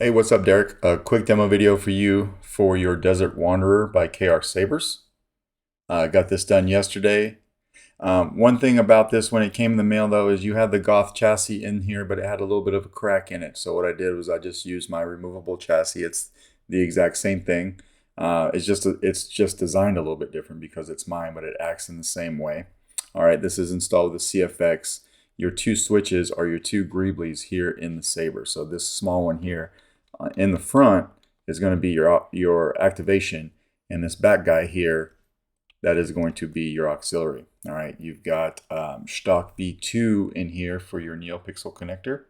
Hey, what's up, Derek? A quick demo video for you for your Desert Wanderer by KR Sabers. Got this done yesterday. One thing about this when it came in the mail though is you had the Goth chassis in here, but it had a little bit of a crack in it. So what I did was I just used my removable chassis. It's the exact same thing. It's just designed a little bit different because it's mine, but it acts in the same way. All right, this is installed with the CFX. Your two switches are your two greeblies here in the Saber. So this small one here in the front is going to be your activation, and this back guy here, that is going to be your auxiliary. All right, you've got stock V2 in here for your NeoPixel connector.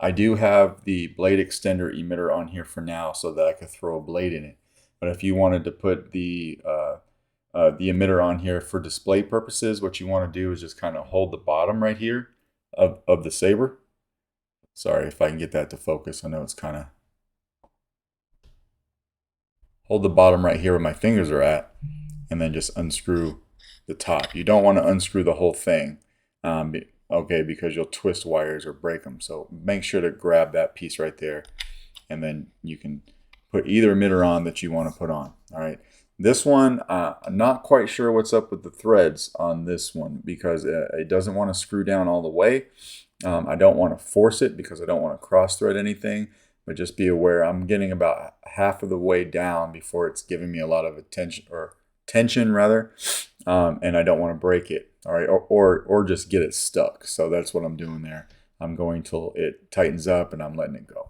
I do have the blade extender emitter on here for now so that I could throw a blade in it. But if you wanted to put the emitter on here for display purposes, what you want to do is just kind of hold the bottom right here of the Saber. Sorry if I can get that to focus. I know it's kind of... Hold the bottom right here where my fingers are at, and then just unscrew the top. You don't want to unscrew the whole thing, okay, because you'll twist wires or break them. So make sure to grab that piece right there, and then you can put either emitter on that you want to put on. All right. This one, I'm not quite sure what's up with the threads on this one because it doesn't want to screw down all the way. I don't want to force it because I don't want to cross thread anything, but just be aware I'm getting about half of the way down before it's giving me a lot of tension rather, and I don't want to break it. All right, or just get it stuck. So that's what I'm doing there. I'm going till it tightens up and I'm letting it go.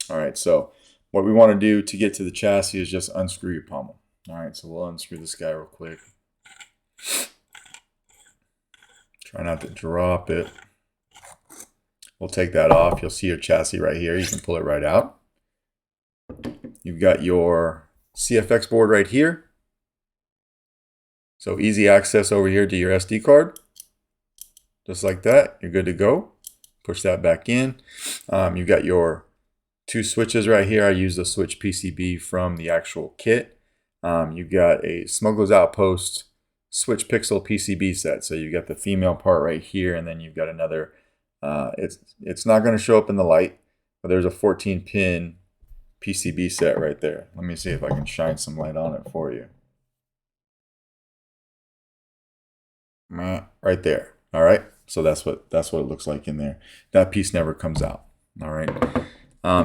All right, so what we want to do to get to the chassis is just unscrew your pommel. All right, so we'll unscrew this guy real quick. Try not to drop it. We'll take that off. You'll see your chassis right here. You can pull it right out. You've got your CFX board right here. So easy access over here to your SD card. Just like that, you're good to go. Push that back in. You've got your two switches right here. I use the switch PCB from the actual kit. You've got a Smuggler's Outpost switch pixel PCB set. So you've got the female part right here, and then you've got another. It's not going to show up in the light, but there's a 14-pin PCB set right there. Let me see if I can shine some light on it for you. Right there. All right. So that's what it looks like in there. That piece never comes out. All right.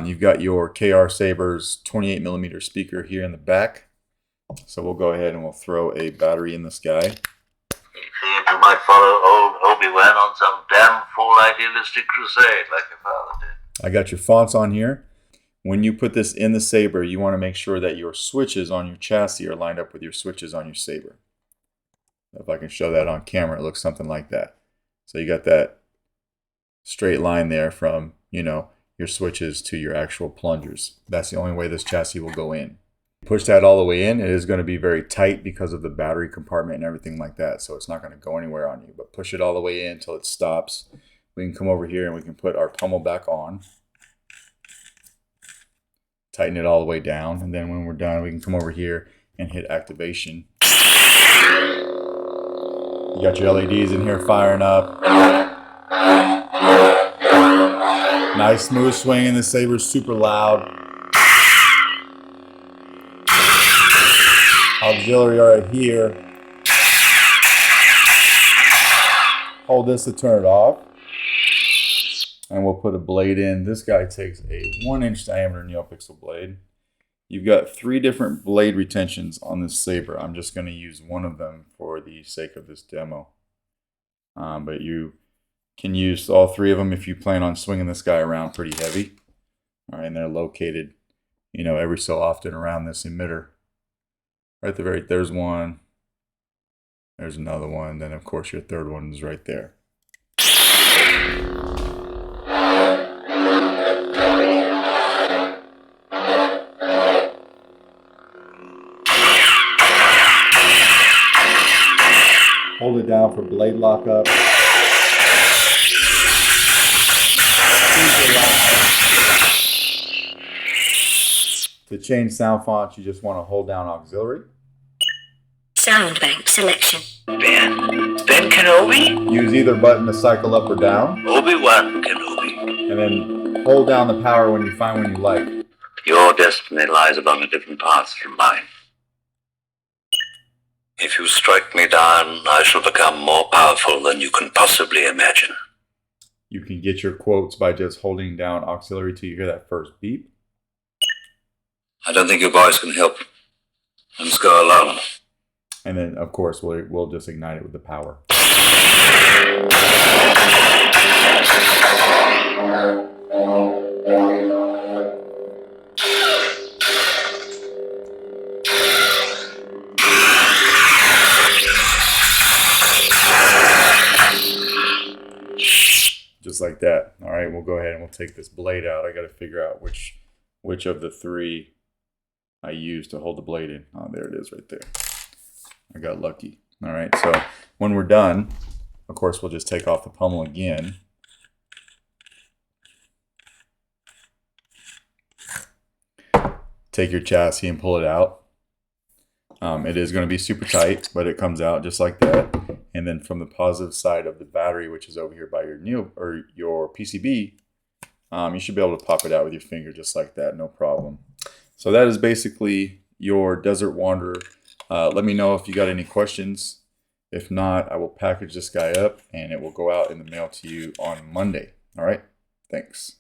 You've got your KR Sabers 28mm speaker here in the back. So we'll go ahead and we'll throw a battery in this guy. You might follow old Obiwan on some damn fool idealistic crusade like your father did. I got your fonts on here. When you put this in the Saber, you want to make sure that your switches on your chassis are lined up with your switches on your Saber. If I can show that on camera, it looks something like that. So you got that straight line there from, your switches to your actual plungers. That's the only way this chassis will go in. Push that all the way in. It is going to be very tight because of the battery compartment and everything like that. So it's not going to go anywhere on you, but push it all the way in until it stops. We can come over here and we can put our pommel back on. Tighten it all the way down. And then when we're done, we can come over here and hit activation. You got your LEDs in here firing up. Nice smooth swing, and the Saber's super loud. Auxiliary right here. Hold this to turn it off. And we'll put a blade in. This guy takes a 1-inch diameter NeoPixel blade. You've got 3 different blade retentions on this Saber. I'm just going to use one of them for the sake of this demo. But you can use all 3 of them if you plan on swinging this guy around pretty heavy. All right, and they're located, every so often around this emitter. Right there, there's one. There's another one. Then, of course, your third one is right there. Hold it down for blade lockup. To change sound fonts, you just want to hold down auxiliary. Sound bank selection. Ben Kenobi? Use either button to cycle up or down. Obi-Wan Kenobi. And then hold down the power when you find one you like. Your destiny lies along a different path from mine. If you strike me down, I shall become more powerful than you can possibly imagine. You can get your quotes by just holding down auxiliary till you hear that first beep. I don't think you boys can help. Let's go alone. And then, of course, we'll just ignite it with the power. Just like that. All right, we'll go ahead and we'll take this blade out. I got to figure out which of the three I use to hold the blade in. Oh, there it is right there. I got lucky. All right, so when we're done, of course, we'll just take off the pommel again. Take your chassis and pull it out. It is going to be super tight, but it comes out just like that. And then from the positive side of the battery, which is over here by your PCB, you should be able to pop it out with your finger just like that, no problem. So that is basically your Desert Wanderer. Let me know if you got any questions. If not, I will package this guy up and it will go out in the mail to you on Monday. All right, thanks.